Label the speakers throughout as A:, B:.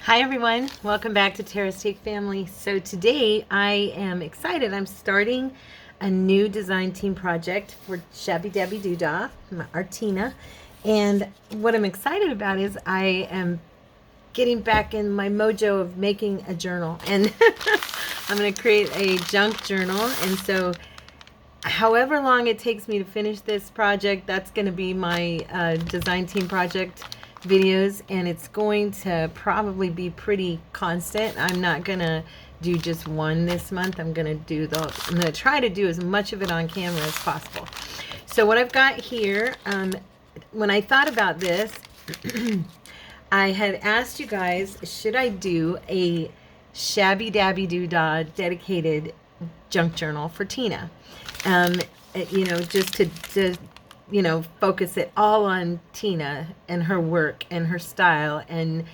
A: Hi everyone, welcome back to Tara's Take Family. So today I am excited. I'm starting a new design team project for ShabbyDabbyDooDah, our Tina. And what I'm excited about is I am getting back in my mojo of making a journal. And I'm going to create a junk journal. And so however long it takes me to finish this project, that's going to be my design team project videos, and it's going to probably be pretty constant. I'm not going to do just one this month. I'm going to try to do as much of it on camera as possible. So what I've got here, when I thought about this, I had asked you guys, should I do a ShabbyDabbyDooDah dedicated junk journal for Tina? Just to focus it all on Tina and her work and her style and,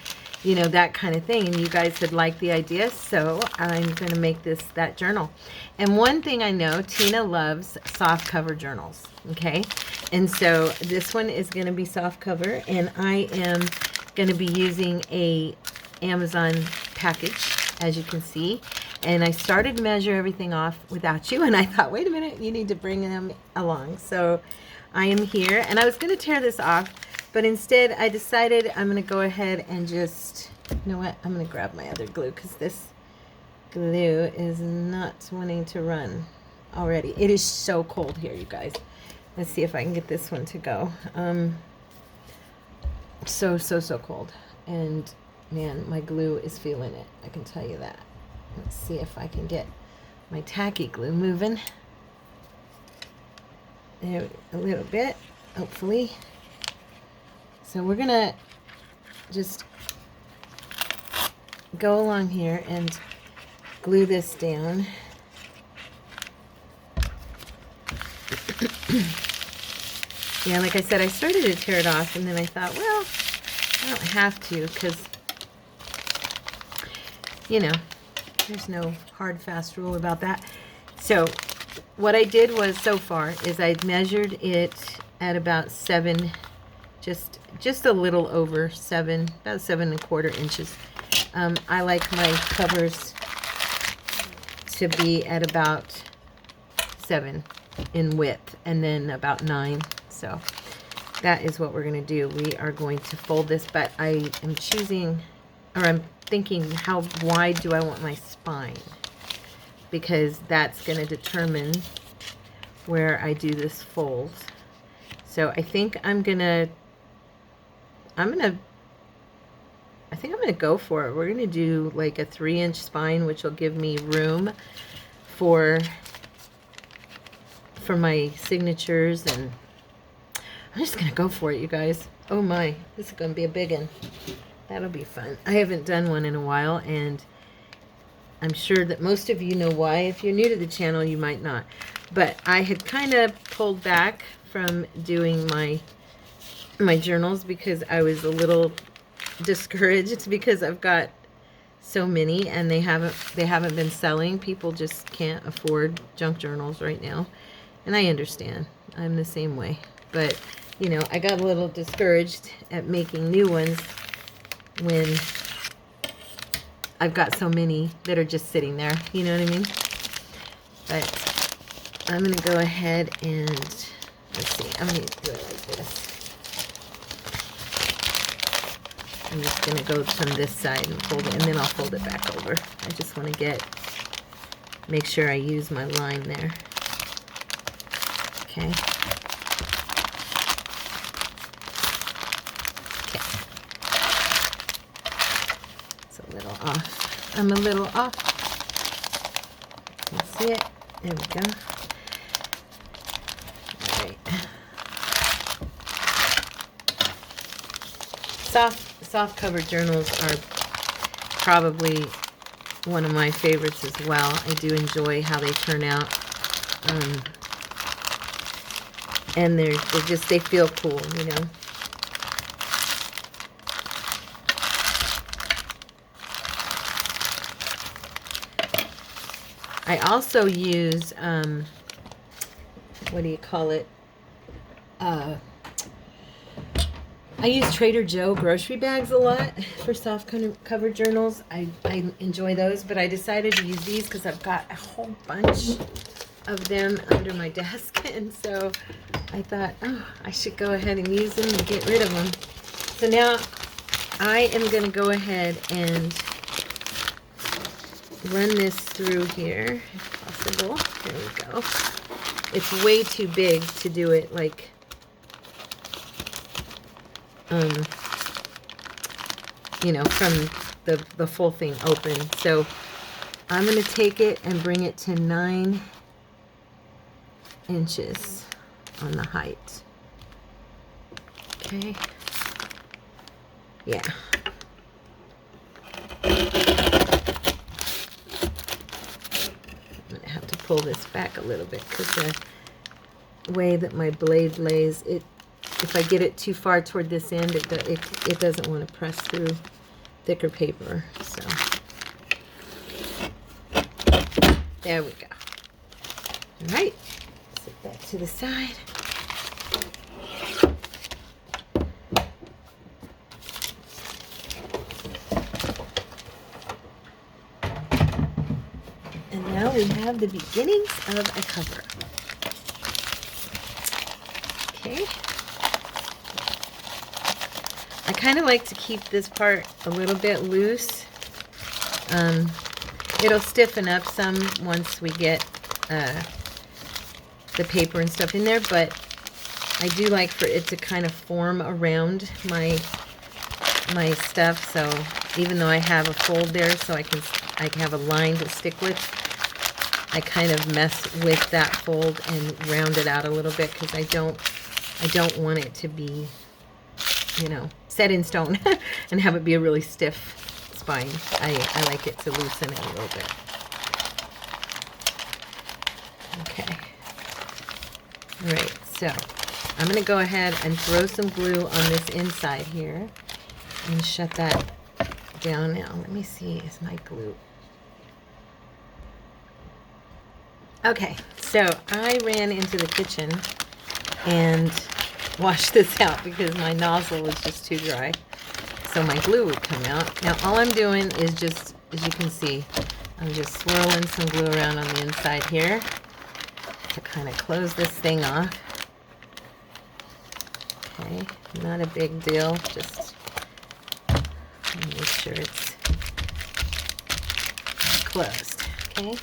A: that kind of thing. And you guys had liked the idea, so I'm going to make that journal. And one thing I know, Tina loves soft cover journals, okay? And so this one is going to be soft cover, and I am going to be using a Amazon package, as you can see. And I started to measure everything off without you, and I thought, wait a minute, you need to bring them along. So I am here, and I was going to tear this off, but instead I decided I'm going to go ahead and just, you know what, I'm going to grab my other glue because this glue is not wanting to run already. It is so cold here, you guys. Let's see if I can get this one to go. So cold, and man, my glue is feeling it, I can tell you that. Let's see if I can get my tacky glue moving. There, a little bit, hopefully. So we're gonna just go along here and glue this down. Yeah, like I said, I started to tear it off, and then I thought, well, I don't have to, because, there's no hard, fast rule about that. So what I did was, so far, is I measured it at about 7, just a little over 7, about 7¼ inches. I like my covers to be at about 7 in width, and then about 9. So that is what we're going to do. We are going to fold this, but I am choosing, or I'm thinking, how wide do I want my spine? Because that's going to determine where I do this fold. So I think I'm gonna go for it. We're gonna do like a 3-inch spine, which will give me room for my signatures, and I'm just gonna go for it, you guys. Oh my, this is gonna be a big one. That'll be fun. I haven't done one in a while, and I'm sure that most of you know why. If you're new to the channel, you might not. But I had kind of pulled back from doing my journals because I was a little discouraged because I've got so many, and they haven't been selling. People just can't afford junk journals right now. And I understand. I'm the same way. But, I got a little discouraged at making new ones when I've got so many that are just sitting there, you know what I mean? But I'm going to go ahead and, let's see, I'm going to do it like this. I'm just going to go from this side and fold it, and then I'll fold it back over. I just want to make sure I use my line there. Okay. Off. I'm a little off. You can see it. There we go. All right. Soft cover journals are probably one of my favorites as well. I do enjoy how they turn out. And they feel cool, I also use, what do you call it? I use Trader Joe grocery bags a lot for soft cover journals. I enjoy those, but I decided to use these because I've got a whole bunch of them under my desk, and so I thought, oh, I should go ahead and use them and get rid of them. So now I am going to go ahead and run this through here, if possible. There we go. It's way too big to do it like you know, from the full thing open. So I'm going to take it and bring it to 9 inches on the height. Okay. Yeah. I'm going to have to pull this back a little bit because the way that my blade lays, if I get it too far toward this end, it doesn't want to press through thicker paper. So there we go. All right, set that to the side. And now we have the beginnings of a cover. Okay. I kind of like to keep this part a little bit loose. It'll stiffen up some once we get the paper and stuff in there, but I do like for it to kind of form around my stuff. So even though I have a fold there, so I can have a line to stick with, I kind of mess with that fold and round it out a little bit because I don't want it to be, you know, set in stone and have it be a really stiff spine. I like it to loosen it a little bit. Okay. All right, so I'm going to go ahead and throw some glue on this inside here and shut that down now. Let me see, is my glue... Okay, so I ran into the kitchen and washed this out because my nozzle was just too dry, so my glue would come out. Now all I'm doing is just, as you can see, I'm just swirling some glue around on the inside here to kind of close this thing off. Okay, not a big deal, just make sure it's closed. Okay.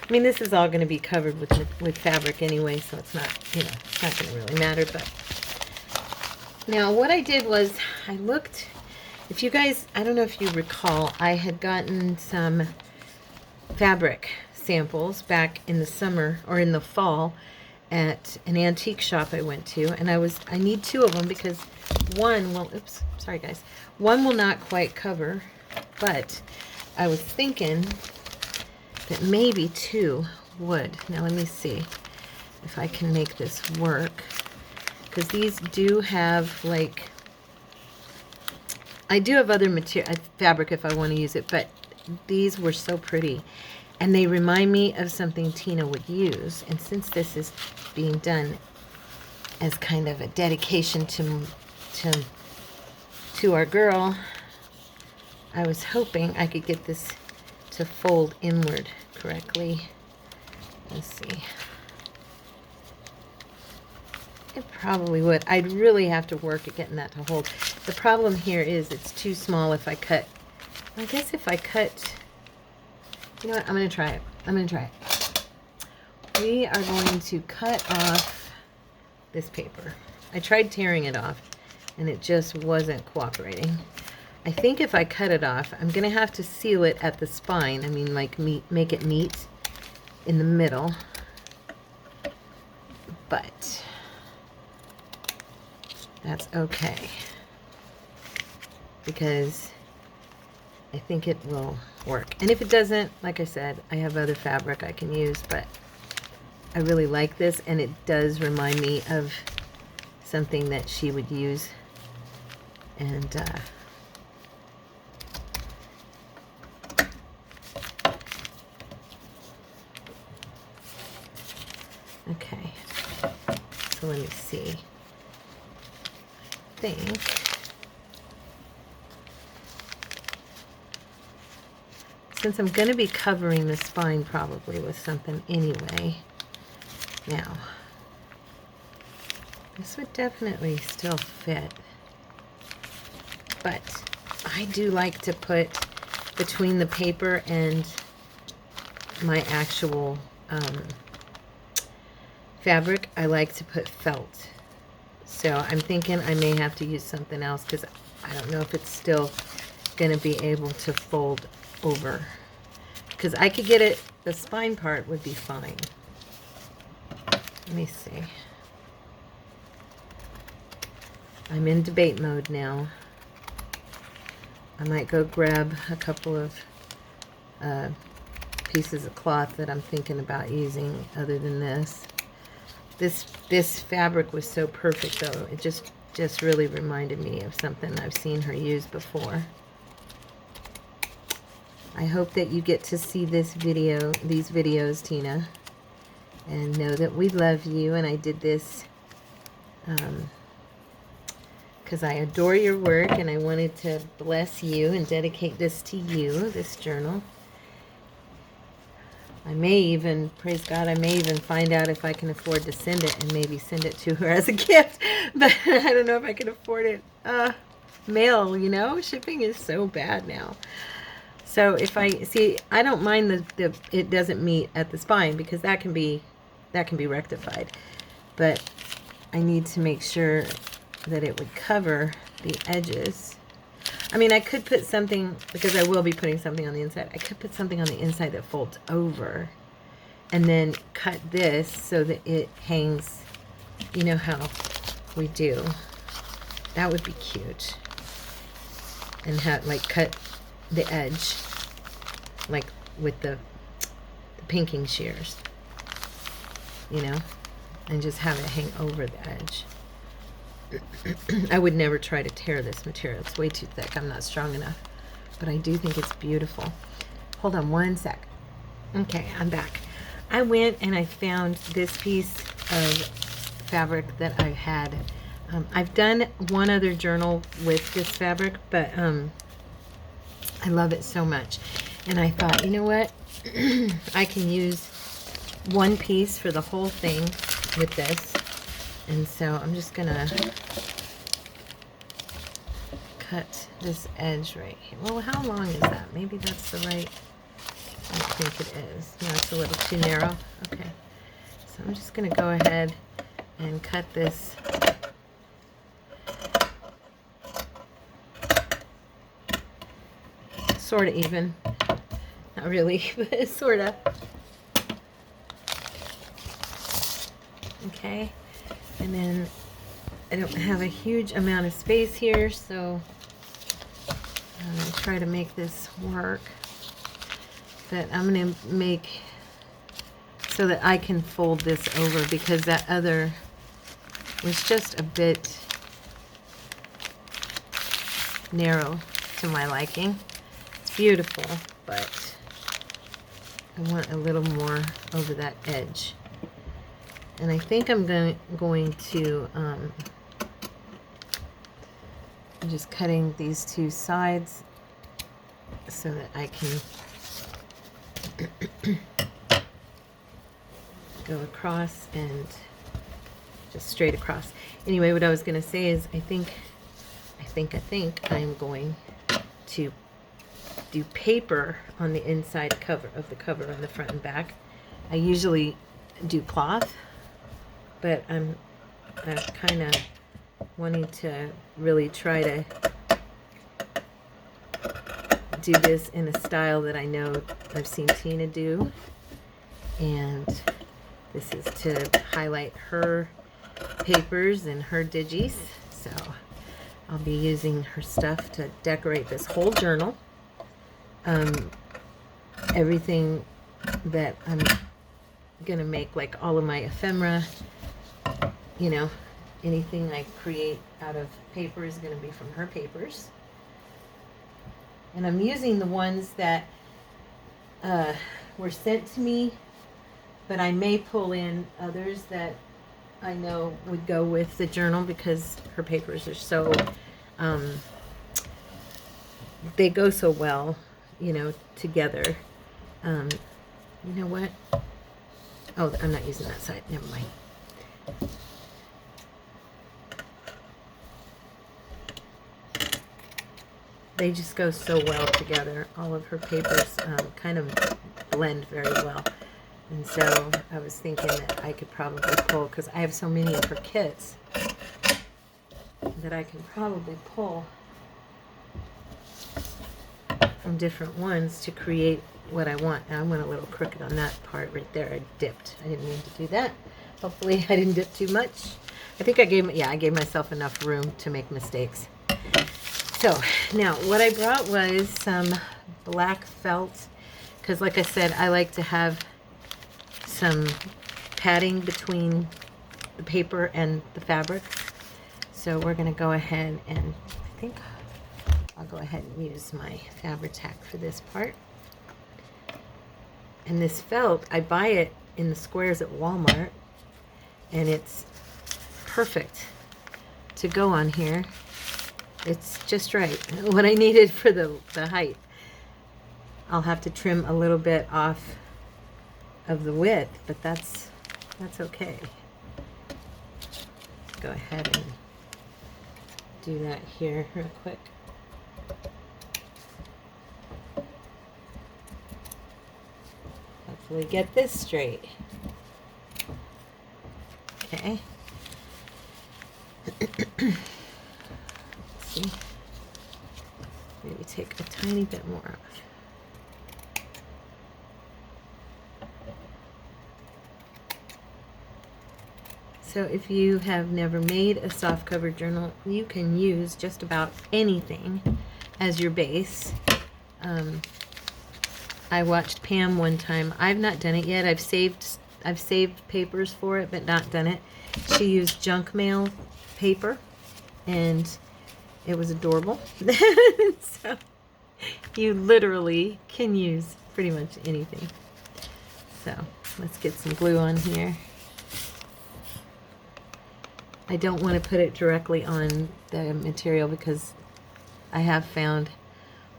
A: I mean, this is all going to be covered with fabric anyway, so it's not, you know, it's not going to really matter. But now what I did was I looked, if you guys, I don't know if you recall, I had gotten some fabric samples back in the summer or in the fall at an antique shop I went to, and I need 2 of them because one will, oops, sorry guys, one will not quite cover, but I was thinking that maybe 2 would. Now let me see if I can make this work, because these do have, like, I do have other material, fabric if I want to use it, but these were so pretty and they remind me of something Tina would use. And since this is being done as kind of a dedication to our girl, I was hoping I could get this to fold inward correctly. Let's see. It probably would. I'd really have to work at getting that to hold. The problem here is it's too small if I cut. I guess if I cut, you know what, I'm going to try it. I'm going to try it. We are going to cut off this paper. I tried tearing it off and it just wasn't cooperating. I think if I cut it off, I'm going to have to seal it at the spine. I mean, like make it meet in the middle. But that's okay, because I think it will work. And if it doesn't, like I said, I have other fabric I can use, but I really like this, and it does remind me of something that she would use. And okay, So let me see. I think since I'm going to be covering the spine probably with something anyway. Now, this would definitely still fit. But I do like to put between the paper and my actual fabric, I like to put felt. So I'm thinking I may have to use something else because I don't know if it's still going to be able to fold over. Because I could get it, the spine part would be fine. Let me see. I'm in debate mode now. I might go grab a couple of pieces of cloth that I'm thinking about using other than this. This fabric was so perfect though. It just really reminded me of something I've seen her use before. I hope that you get to see these videos, Tina, and know that we love you. And I did this because I adore your work and I wanted to bless you and dedicate this to you, this journal. I may even, praise God, I may even find out if I can afford to send it and maybe send it to her as a gift. But I don't know if I can afford it. Mail, you know, shipping is so bad now. So if I see, I don't mind the it doesn't meet at the spine because that can be rectified. But I need to make sure that it would cover the edges. I mean, I could put something, because I will be putting something on the inside, I could put something on the inside that folds over and then cut this so that it hangs, you know how we do. That would be cute. And have, like, cut the edge, like with the pinking shears, you know, and just have it hang over the edge. I would never try to tear this material. It's way too thick. I'm not strong enough. But I do think it's beautiful. Hold on one sec. Okay, I'm back. I went and I found this piece of fabric that I had. I've done one other journal with this fabric, but I love it so much. And I thought, you know what? I can use one piece for the whole thing with this. And so I'm just gonna cut this edge right here. Well, how long is that? Maybe that's the right, I think it is. No, it's a little too narrow. Okay. So I'm just gonna go ahead and cut this sort of even. Not really, but sort of. Okay. And then I don't have a huge amount of space here, so I'm going to try to make this work. But I'm going to make so that I can fold this over because that other was just a bit narrow to my liking. It's beautiful, but I want a little more over that edge. And I think I'm going to, I'm just cutting these two sides so that I can go across and just straight across. Anyway, what I was going to say is I think I'm going to do paper on the inside cover of the cover on the front and back. I usually do cloth, but I'm kind of wanting to really try to do this in a style that I know I've seen Tina do. And this is to highlight her papers and her digis. So I'll be using her stuff to decorate this whole journal. Everything that I'm gonna make, like all of my ephemera, you know, anything I create out of paper is going to be from her papers. And I'm using the ones that were sent to me, but I may pull in others that I know would go with the journal because her papers are so, they go so well, you know, together. You know what? Oh, I'm not using that side. Never mind. They just go so well together. All of her papers kind of blend very well. And so I was thinking that I could probably pull, because I have so many of her kits, that I can probably pull from different ones to create what I want. And I went a little crooked on that part right there. I dipped. I didn't mean to do that. Hopefully I didn't dip too much. I think I gave myself enough room to make mistakes. So now what I brought was some black felt, because like I said, I like to have some padding between the paper and the fabric. So we're going to go ahead and I think I'll go ahead and use my Fabri-Tac for this part. And this felt, I buy it in the squares at Walmart, and it's perfect to go on here. It's just right. What I needed for the height. I'll have to trim a little bit off of the width, but that's okay. Go ahead and do that here real quick. Hopefully get this straight. Okay. Let's see. Maybe take a tiny bit more off. So if you have never made a soft cover journal, you can use just about anything as your base. I watched Pam one time. I've not done it yet. I've saved papers for it, but not done it. She used junk mail paper, and it was adorable. So you literally can use pretty much anything. So let's get some glue on here. I don't want to put it directly on the material because I have found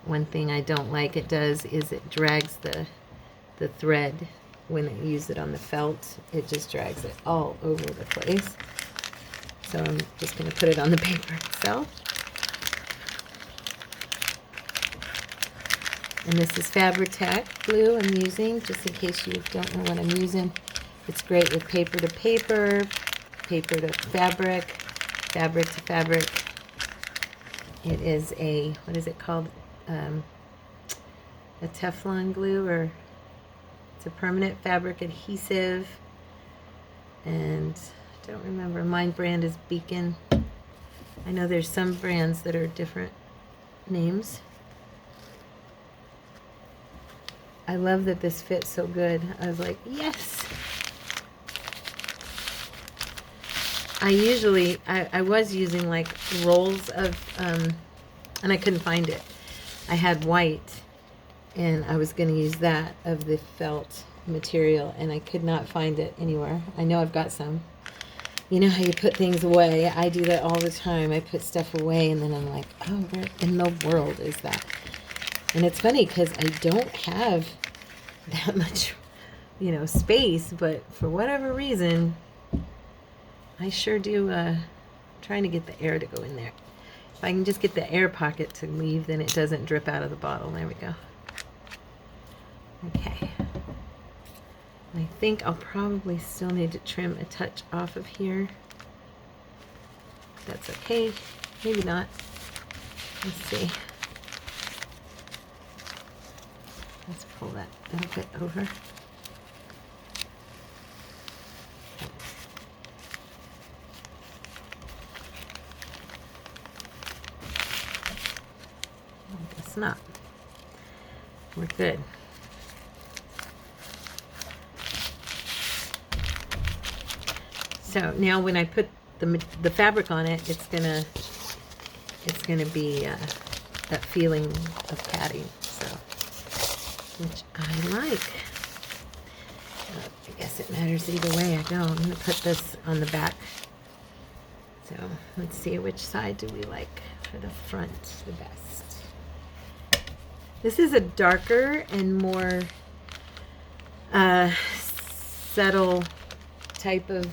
A: one thing I don't like it does is it drags the thread when I use it on the felt. It just drags it all over the place. So I'm just going to put it on the paper itself. And this is Fabri-Tac glue I'm using, just in case you don't know what I'm using. It's great with paper to paper, paper to fabric, fabric to fabric. It is a, what is it called? A Teflon glue, or it's a permanent fabric adhesive. And I don't remember, mine brand is Beacon. I know there's some brands that are different names. I love that this fits so good. I was like, yes. I was using like rolls of, and I couldn't find it. I had white, and I was going to use that of the felt material, and I could not find it anywhere. I know I've got some. You know how you put things away? I do that all the time. I put stuff away, and then I'm like, oh, where in the world is that? And it's funny because I don't have that much, you know, space, but for whatever reason, I sure do trying to get the air to go in there. If I can just get the air pocket to leave, then it doesn't drip out of the bottle. There we go. Okay. I think I'll probably still need to trim a touch off of here. That's okay. Maybe not. Let's see. Let's pull that a little bit over. I guess not. We're good. So now when I put the fabric on it, it's gonna be that feeling of padding, so which I like. I guess it matters either way I go. I'm going to put this on the back. So let's see, which side do we like for the front the best? This is a darker and more subtle type of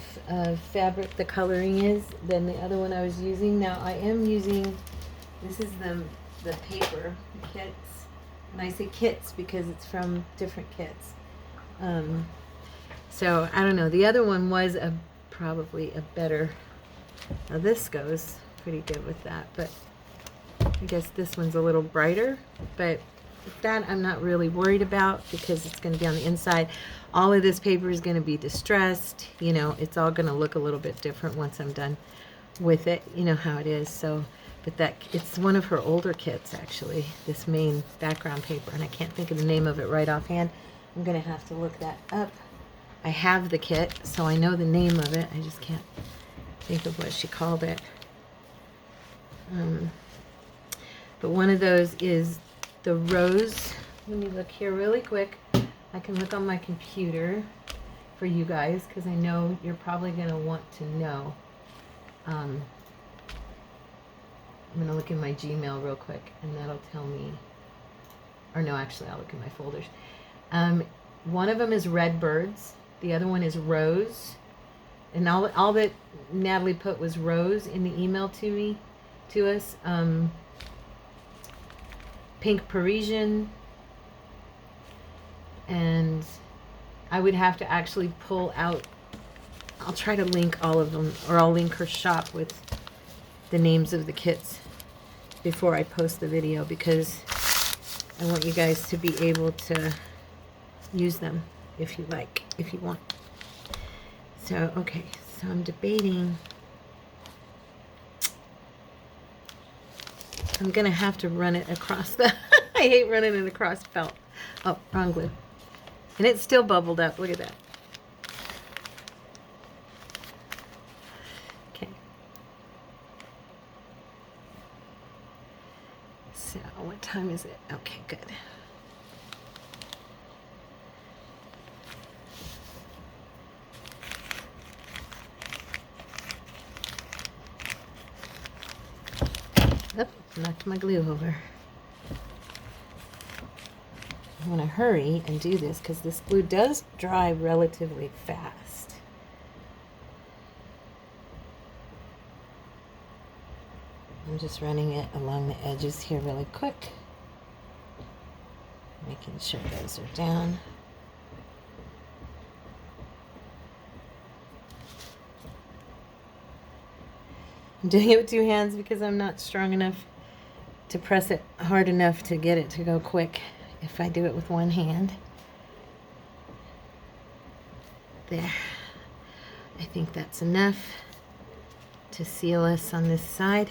A: fabric the coloring is than the other one I was using. Now I am using, this is the paper kits, and I say kits because it's from different kits. So I don't know, the other one was probably a better, now this goes pretty good with that, but I guess this one's a little brighter, but that I'm not really worried about because it's going to be on the inside. All of this paper is going to be distressed, you know, it's all going to look a little bit different once I'm done with it, you know how it is. So but that, it's one of her older kits actually, this main background paper, and I can't think of the name of it right offhand. I'm going to have to look that up. I have the kit, so I know the name of it, I just can't think of what she called it. But one of those is the rose. Let me look here really quick. I can look on my computer for you guys because I know you're probably going to want to know. I'm going to look in my Gmail real quick and that'll tell me, or no, actually I'll look in my folders. One of them is Red Birds, the other one is Rose, and all that Natalie put was Rose in the email to us. Pink Parisian, and I would have to actually pull out, I'll try to link all of them, or I'll link her shop with the names of the kits before I post the video because I want you guys to be able to use them if you like, if you want. So, okay, so I'm debating. I'm going to have to run it across the, I hate running it across felt. Oh, wrong glue. And it's still bubbled up. Look at that. Okay. So, what time is it? Okay, good. Oop, knocked my glue over. I want to hurry and do this because this glue does dry relatively fast. I'm just running it along the edges here really quick, making sure those are down. I'm doing it with two hands because I'm not strong enough to press it hard enough to get it to go quick if I do it with one hand. There. I think that's enough to seal us on this side.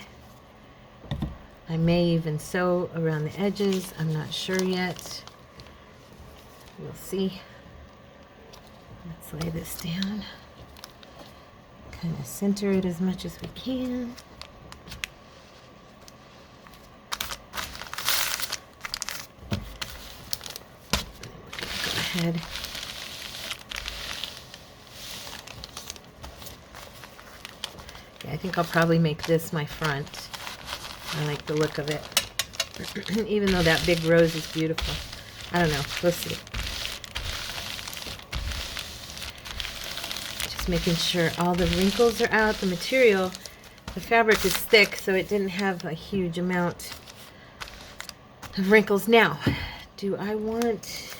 A: I may even sew around the edges. I'm not sure yet. We'll see. Let's lay this down. Kind of center it as much as we can. Go ahead. Yeah, I think I'll probably make this my front. I like the look of it. Even though that big rose is beautiful. I don't know. We'll see. Making sure all the wrinkles are out. The material, the fabric is thick, so it didn't have a huge amount of wrinkles. Now, do I want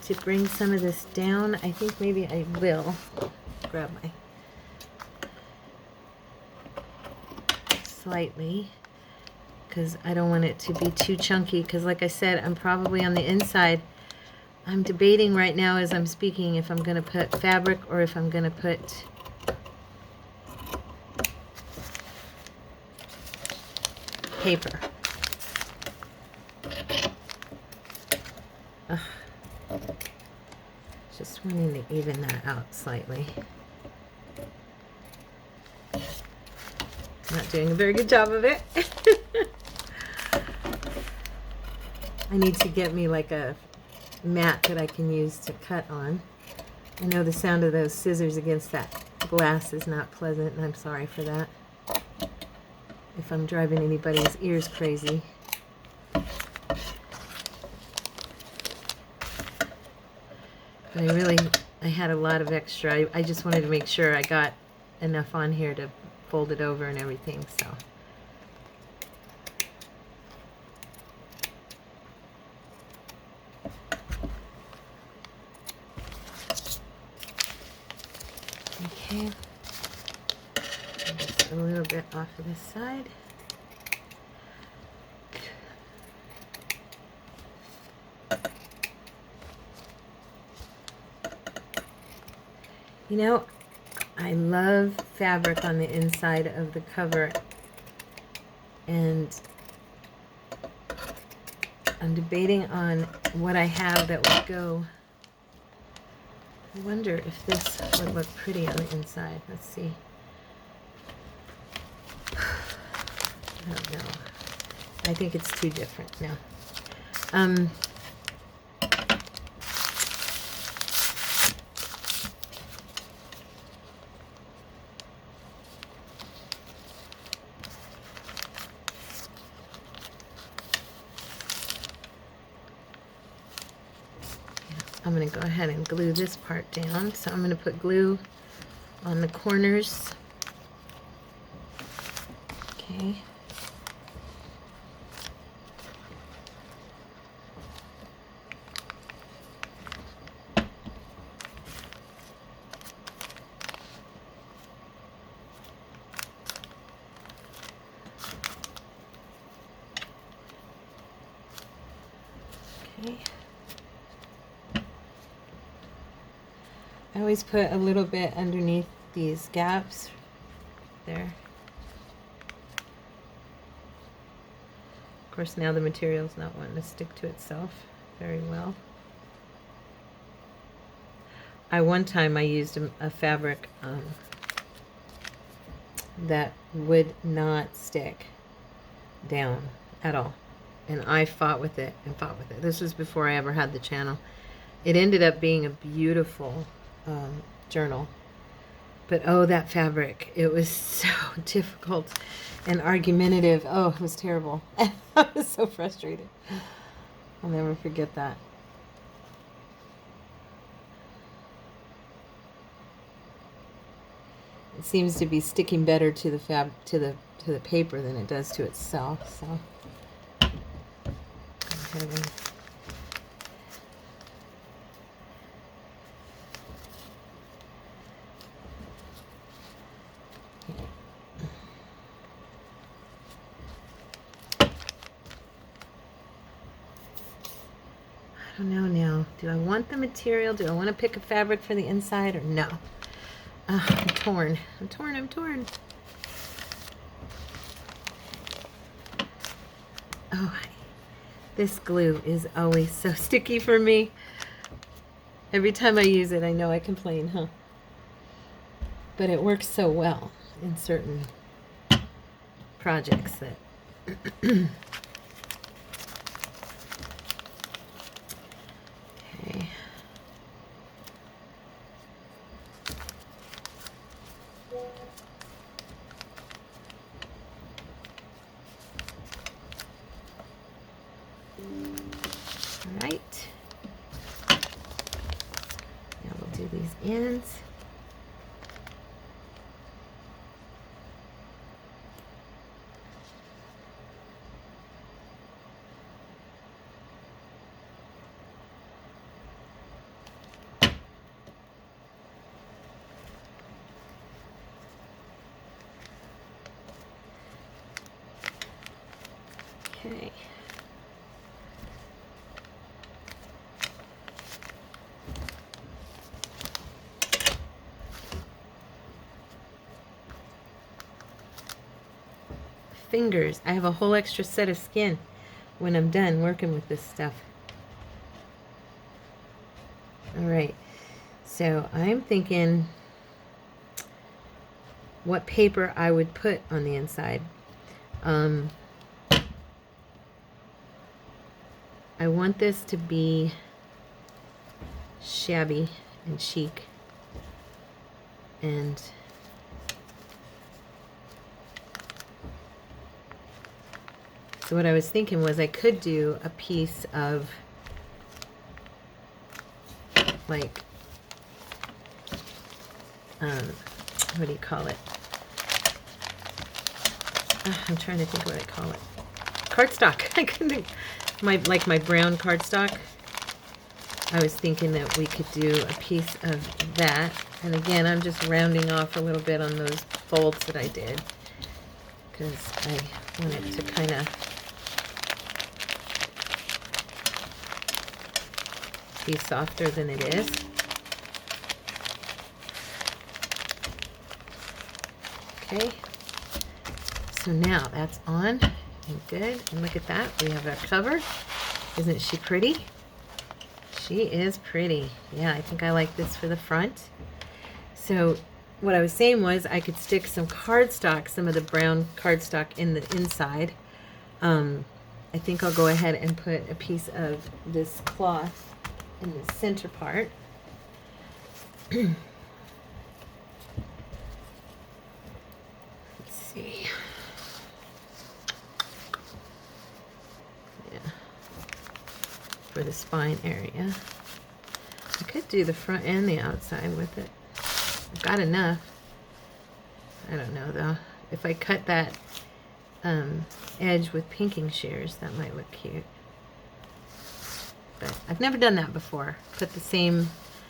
A: to bring some of this down? I think maybe I will. Grab my slightly because I don't want it to be too chunky because like I said, I'm probably on the inside. I'm debating right now as I'm speaking if I'm going to put fabric or if I'm going to put paper. Ugh. Just wanting to even that out slightly. Not doing a very good job of it. I need to get me like a mat that I can use to cut on. I know the sound of those scissors against that glass is not pleasant, and I'm sorry for that if I'm driving anybody's ears crazy. But I had a lot of extra. I just wanted to make sure I got enough on here to fold it over and everything, so. Okay. Just a little bit off of this side. You know, I love fabric on the inside of the cover, and I'm debating on what I have that would go. I wonder if this would look pretty on the inside. Let's see. I don't know. I think it's too different now. I'm going to go ahead and glue this part down. So I'm going to put glue on the corners. Okay. Okay. I always put a little bit underneath these gaps there. Of course, now the material's not wanting to stick to itself very well. One time I used a fabric that would not stick down at all, and I fought with it and fought with it. This was before I ever had the channel. It ended up being a beautiful journal, but oh, that fabric, it was so difficult and argumentative. Oh, it was terrible. I was so frustrated. I'll never forget that. It seems to be sticking better to the to the paper than it does to itself. So go ahead and I don't know now. Do I want the material? Do I want to pick a fabric for the inside or no? I'm torn. I'm torn. I'm torn. Oh, this glue is always so sticky for me. Every time I use it, I know I complain, huh? But it works so well in certain projects that okay. All right. Now we'll do these ends. Okay. Fingers. I have a whole extra set of skin when I'm done working with this stuff. All right. So I'm thinking what paper I would put on the inside. I want this to be shabby and chic. And so what I was thinking was I could do a piece of like, what do you call it? I'm trying to think what I call it. Cardstock. I couldn't think. My brown cardstock. I was thinking that we could do a piece of that. And again, I'm just rounding off a little bit on those folds that I did, because I want it to kind of be softer than it is. Okay, so now that's on and good. And look at that, we have our cover. Isn't she pretty? She is pretty. Yeah, I think I like this for the front. So what I was saying was I could stick some cardstock, some of the brown cardstock in the inside. I think I'll go ahead and put a piece of this cloth in the center part. Let's see. Yeah. For the spine area. I could do the front and the outside with it. I've got enough. I don't know though. If I cut that edge with pinking shears, that might look cute. But I've never done that before. Put the same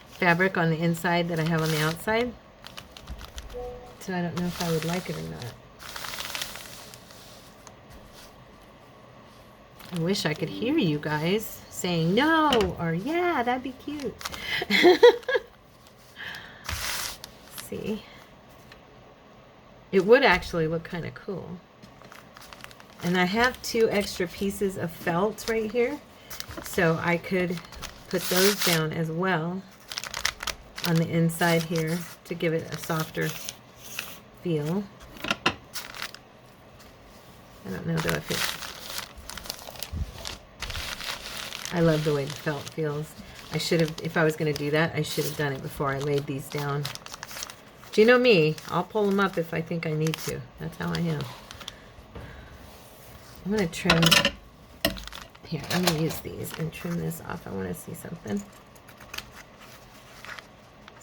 A: fabric on the inside that I have on the outside. So I don't know if I would like it or not. I wish I could hear you guys saying no or yeah, that'd be cute. See, it would actually look kind of cool. And I have 2 extra pieces of felt right here, so I could put those down as well on the inside here to give it a softer feel. I don't know though if it, I love the way the felt feels. I should have, if I was going to do that, I should have done it before I laid these down. Do you know me? I'll pull them up if I think I need to. That's how I am. I'm going to trim. Here, I'm going to use these and trim this off. I want to see something.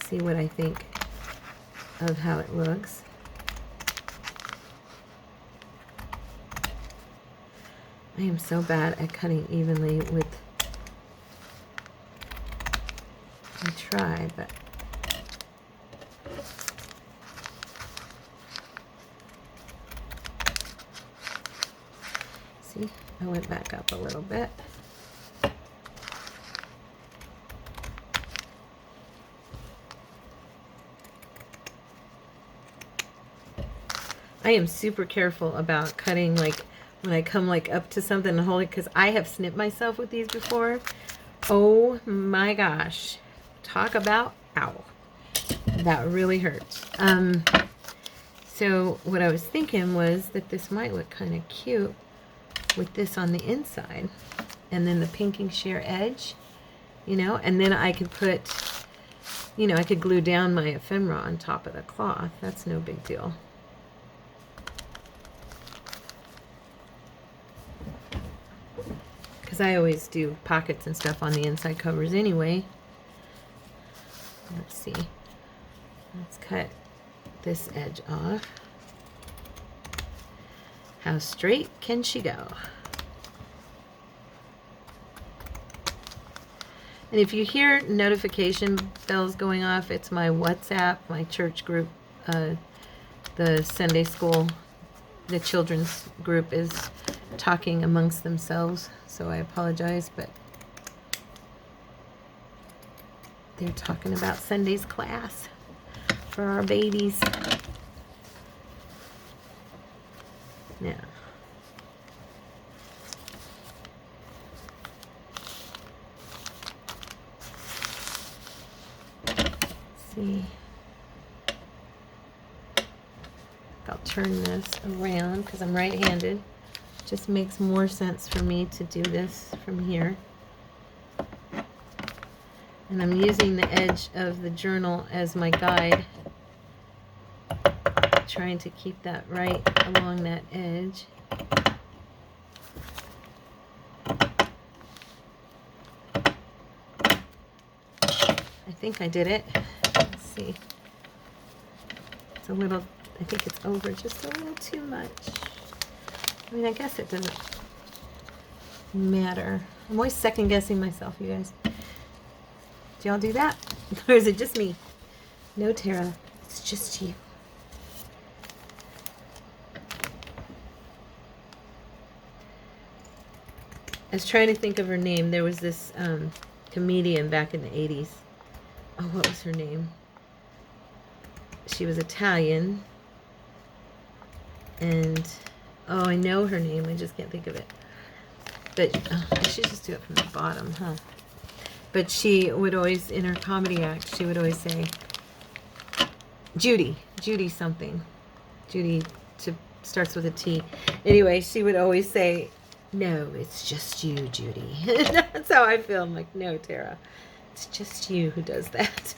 A: See what I think of how it looks. I am so bad at cutting evenly with, I try, but see, I went back up a little bit. I am super careful about cutting, like when I come like up to something and hold it, because I have snipped myself with these before. Oh my gosh, talk about ow, that really hurts. So what I was thinking was that this might look kind of cute with this on the inside, and then the pinking sheer edge, you know, and then I could put, you know, I could glue down my ephemera on top of the cloth. That's no big deal. Because I always do pockets and stuff on the inside covers anyway. Let's see. Let's cut this edge off. How straight can she go? And if you hear notification bells going off, it's my WhatsApp, my church group, the Sunday school, the children's group is talking amongst themselves, so I apologize, but they're talking about Sunday's class for our babies. Now, see, I'll turn this around because I'm right-handed. Just makes more sense for me to do this from here. And I'm using the edge of the journal as my guide, trying to keep that right along that edge. I think I did it. Let's see. It's a little, I think it's over just a little too much. I mean, I guess it doesn't matter. I'm always second guessing myself, you guys. Do y'all do that? Or is it just me? No, Tara, it's just you. I was trying to think of her name. There was this comedian back in the 80s. Oh, what was her name? She was Italian. And, oh, I know her name. I just can't think of it. But I should just do it from the bottom, huh? But she would always, in her comedy act, she would always say, Judy something. Judy starts with a T. Anyway, she would always say, no, it's just you, Judy. That's how I feel. I'm like, no, Tara, it's just you who does that.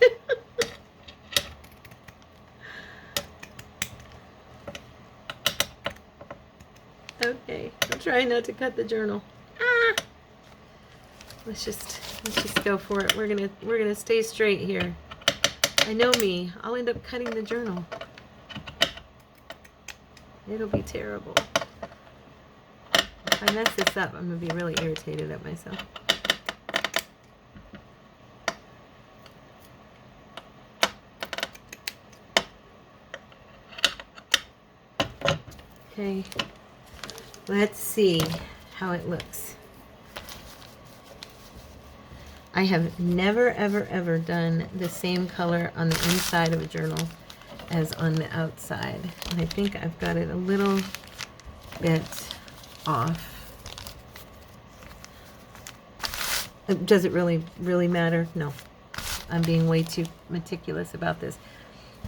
A: Okay, I'm trying not to cut the journal. Ah! Let's just go for it. We're gonna stay straight here. I know me. I'll end up cutting the journal. It'll be terrible. If I mess this up, I'm gonna be really irritated at myself. Okay. Let's see how it looks. I have never, ever, ever done the same color on the inside of a journal as on the outside. And I think I've got it a little bit off. Does it really matter? No. I'm being way too meticulous about this.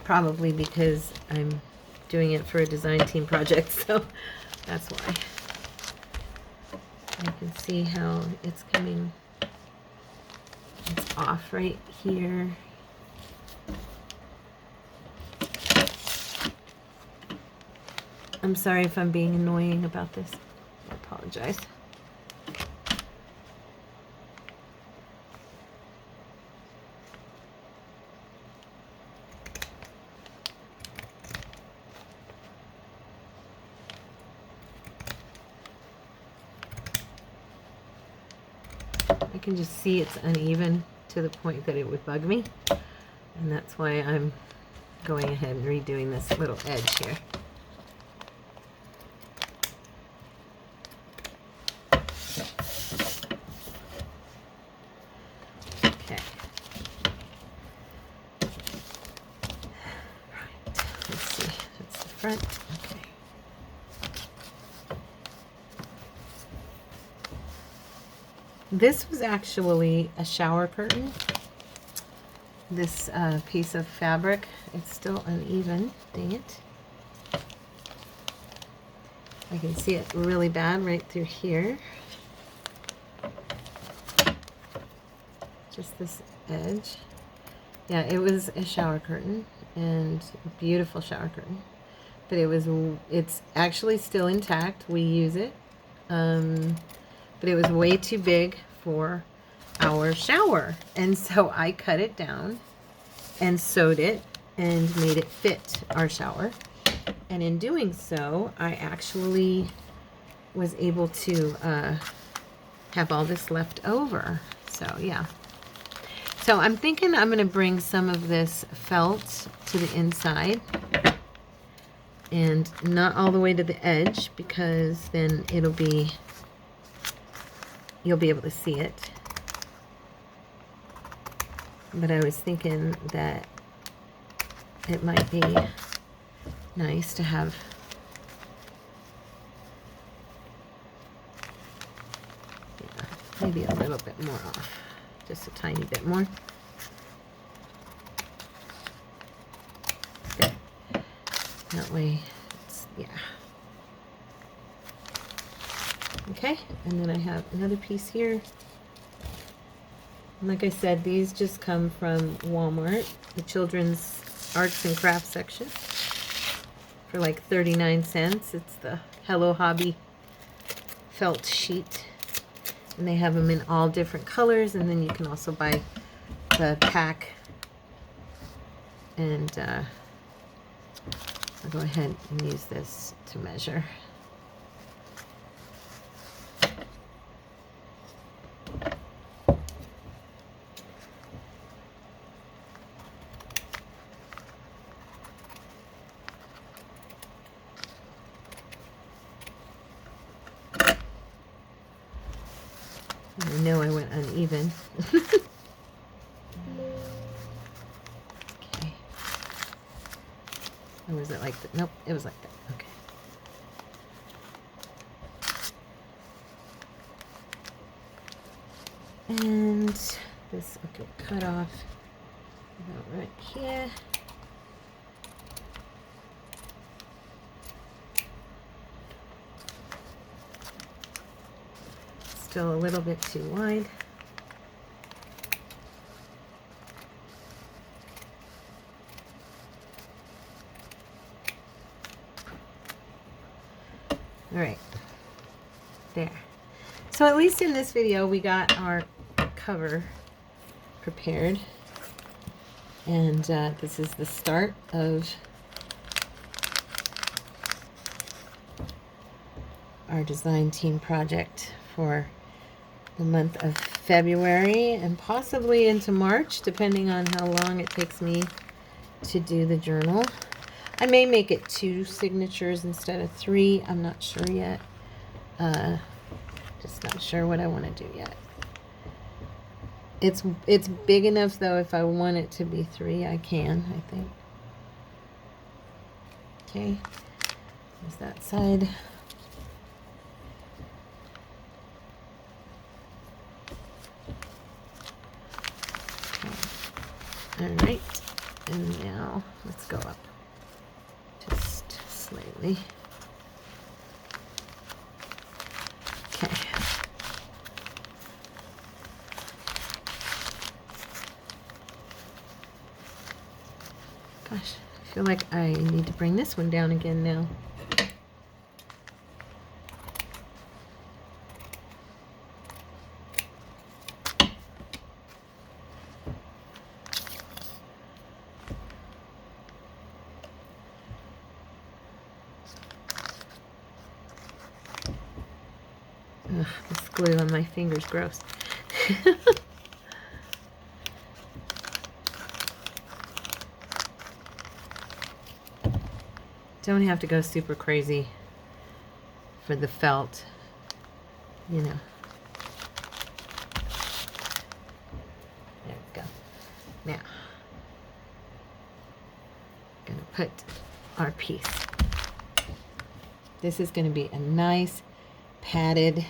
A: Probably because I'm doing it for a design team project, so that's why. I can see how it's coming. It's off right here. I'm sorry if I'm being annoying about this. I apologize. I can just see it's uneven to the point that it would bug me, and that's why I'm going ahead and redoing this little edge here. Okay. Right. Let's see. That's the front. Okay. This was actually a shower curtain. This piece of fabric, it's still uneven, dang it. I can see it really bad right through here. Just this edge. Yeah, it was a shower curtain, and a beautiful shower curtain. But it's actually still intact. We use it. But it was way too big for our shower. And so I cut it down and sewed it and made it fit our shower. And in doing so, I actually was able to have all this left over. So yeah. So I'm thinking I'm going to bring some of this felt to the inside. And not all the way to the edge, because then it'll be... you'll be able to see it. But I was thinking that it might be nice to have maybe a little bit more off. Just a tiny bit more. There. That way, it's, yeah. Okay, and then I have another piece here. Like I said, these just come from Walmart, the children's arts and crafts section, for like 39 cents. It's the Hello Hobby felt sheet. And they have them in all different colors, and then you can also buy the pack. And I'll go ahead and use this to measure. I know I went uneven. Okay. Or was it like that? Nope, it was like that. Okay. And this, okay, cut off about right here. Still a little bit too wide. All right, there. So at least in this video, we got our cover prepared. And this is the start of our design team project for the month of February and possibly into March, depending on how long it takes me to do the journal. I may make it 2 signatures instead of 3. I'm not sure yet. Just not sure what I want to do yet. It's big enough though. If I want it to be 3, I can, I think. Okay, there's that side. All right, and now let's go up just slightly. Okay. Gosh, I feel like I need to bring this one down again now. Ugh, this glue on my finger's gross. Don't have to go super crazy for the felt, you know. There we go. Now, I'm gonna put our piece. This is gonna be a nice padded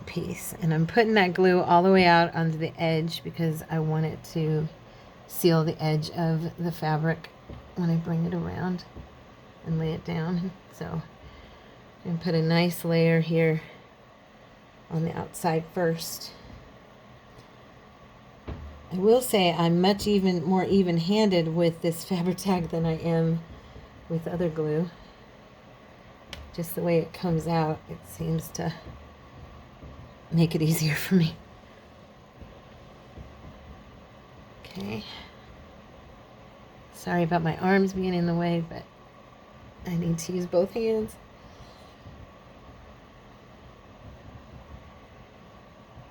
A: piece, and I'm putting that glue all the way out onto the edge because I want it to seal the edge of the fabric when I bring it around and lay it down. So I'm going to put a nice layer here on the outside first. I will say I'm much more even-handed with this Fabri-Tac than I am with other glue. Just the way it comes out, it seems to make it easier for me. Okay. Sorry about my arms being in the way, but I need to use both hands.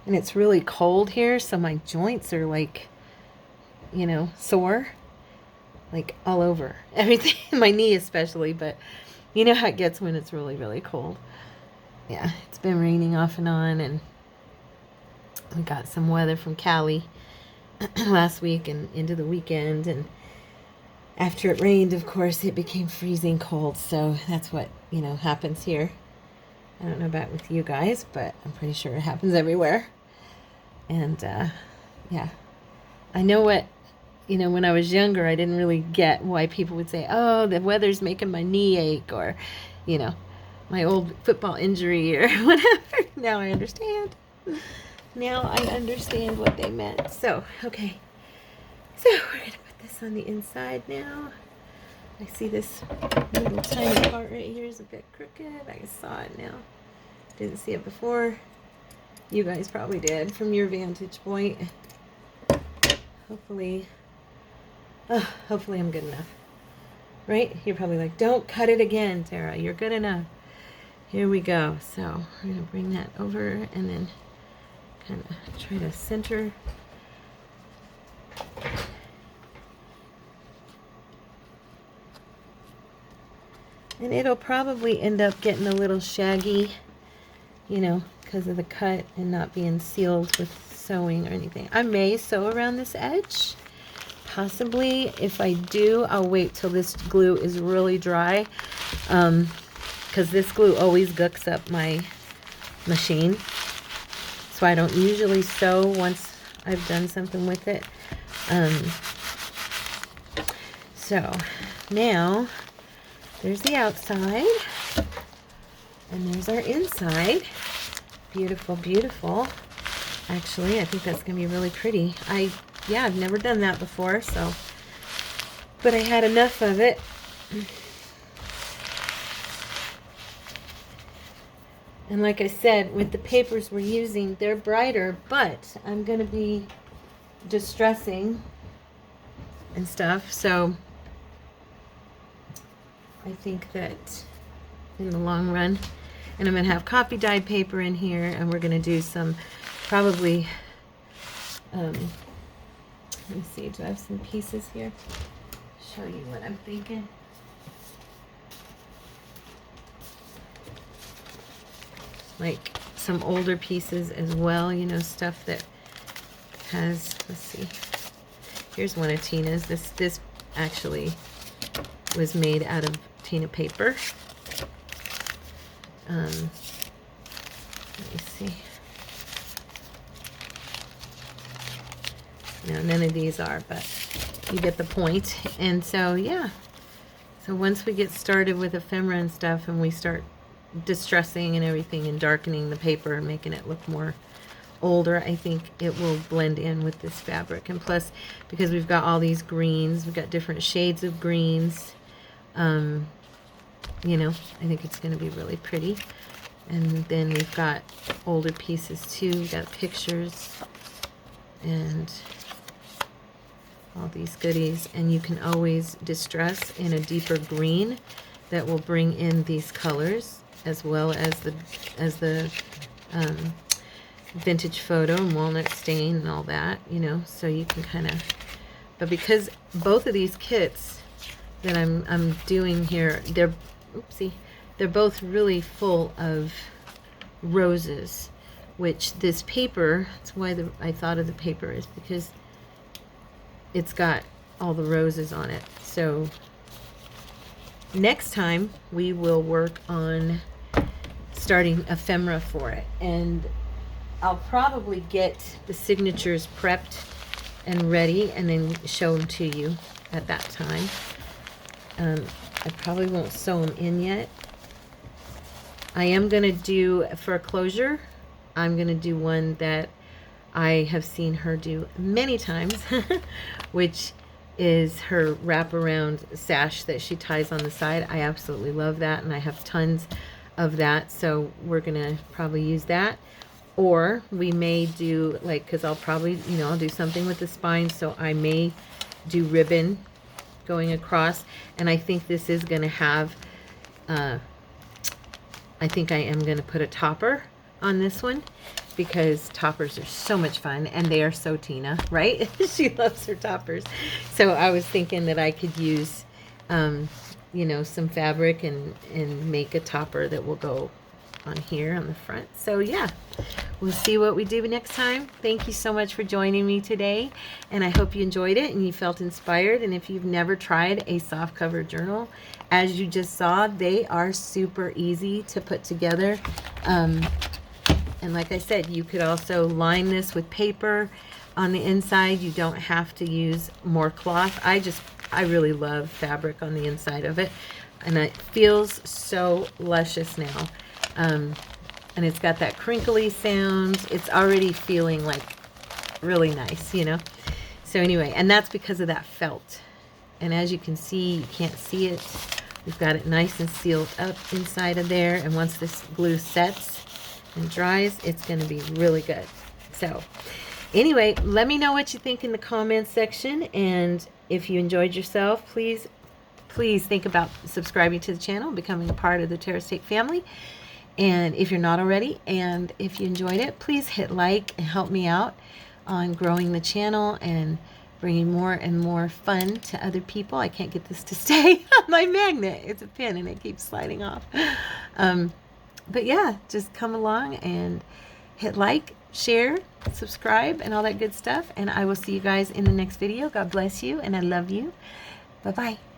A: And it's really cold here, so my joints are like, you know, sore. Like all over. Everything, my knee especially, but you know how it gets when it's really, really cold. Yeah, it's been raining off and on, and we got some weather from Cali last week and into the weekend, and after it rained, of course, it became freezing cold, so that's what, you know, happens here. I don't know about with you guys, but I'm pretty sure it happens everywhere. And, yeah, I know what, you know, when I was younger, I didn't really get why people would say, oh, the weather's making my knee ache, or, you know, my old football injury or whatever. Now I understand. Now I understand what they meant. So, okay. So we're going to put this on the inside now. I see this little tiny part right here is a bit crooked. I saw it now. Didn't see it before. You guys probably did from your vantage point. Hopefully I'm good enough. Right? You're probably like, don't cut it again, Tara. You're good enough. Here we go. So we're going to bring that over and then kind of try to center. And it'll probably end up getting a little shaggy, you know, because of the cut and not being sealed with sewing or anything. I may sew around this edge. Possibly. If I do, I'll wait till this glue is really dry. Because this glue always gooks up my machine. So I don't usually sew once I've done something with it. So now there's the outside and there's our inside. Beautiful, beautiful. Actually, I think that's gonna be really pretty. Yeah, I've never done that before, so, but I had enough of it. And like I said, with the papers we're using, they're brighter, but I'm going to be distressing and stuff. So I think that in the long run, and I'm going to have coffee dyed paper in here, and we're going to do some probably, let me see, do I have some pieces here? Show you what I'm thinking. Like some older pieces as well, you know, stuff that has, let's see, here's one of Tina's. This actually was made out of Tina paper. Let me see. No, none of these are, but you get the point. And so, yeah. So once we get started with ephemera and stuff and we start distressing and everything and darkening the paper and making it look more older, I think it will blend in with this fabric. And plus, because we've got all these greens, we've got different shades of greens, you know, I think it's going to be really pretty. And then we've got older pieces too. We've got pictures and all these goodies, and you can always distress in a deeper green that will bring in these colors, as well as the vintage photo and walnut stain and all that, you know. So you can kind of, but because both of these kits that I'm doing here, they're both really full of roses, which this paper, that's why I thought of the paper, is because it's got all the roses on it. So next time we will work on starting ephemera for it, and I'll probably get the signatures prepped and ready and then show them to you at that time. I probably won't sew them in yet. I am going to do, for a closure, I'm going to do one that I have seen her do many times, which is her wraparound sash that she ties on the side. I absolutely love that, and I have tons of that, so we're going to probably use that. Or we may do, like, because I'll probably, you know, I'll do something with the spine, so I may do ribbon going across. And I think this is going to have, I think I am going to put a topper on this one, because toppers are so much fun, and they are so Tina, right? She loves her toppers. So I was thinking that I could use, you know, some fabric and make a topper that will go on here on the front. So yeah, we'll see what we do next time. Thank you so much for joining me today, and I hope you enjoyed it and you felt inspired. And if you've never tried a soft cover journal, as you just saw, they are super easy to put together. And like I said, you could also line this with paper on the inside. You don't have to use more cloth. I really love fabric on the inside of it, and it feels so luscious now. and it's got that crinkly sound. It's already feeling like really nice, you know. So anyway, and that's because of that felt. And as you can see, you can't see it, we've got it nice and sealed up inside of there. And once this glue sets and dries, it's going to be really good. So anyway, let me know what you think in the comments section. And if you enjoyed yourself, please think about subscribing to the channel, becoming a part of the Terrastic family. And if you're not already, and if you enjoyed it, please hit like and help me out on growing the channel and bringing more and more fun to other people. I can't get this to stay on my magnet. It's a pin and it keeps sliding off. But yeah, just come along and hit like, share, subscribe, and all that good stuff. And I will see you guys in the next video. God bless you, and I love you. Bye-bye.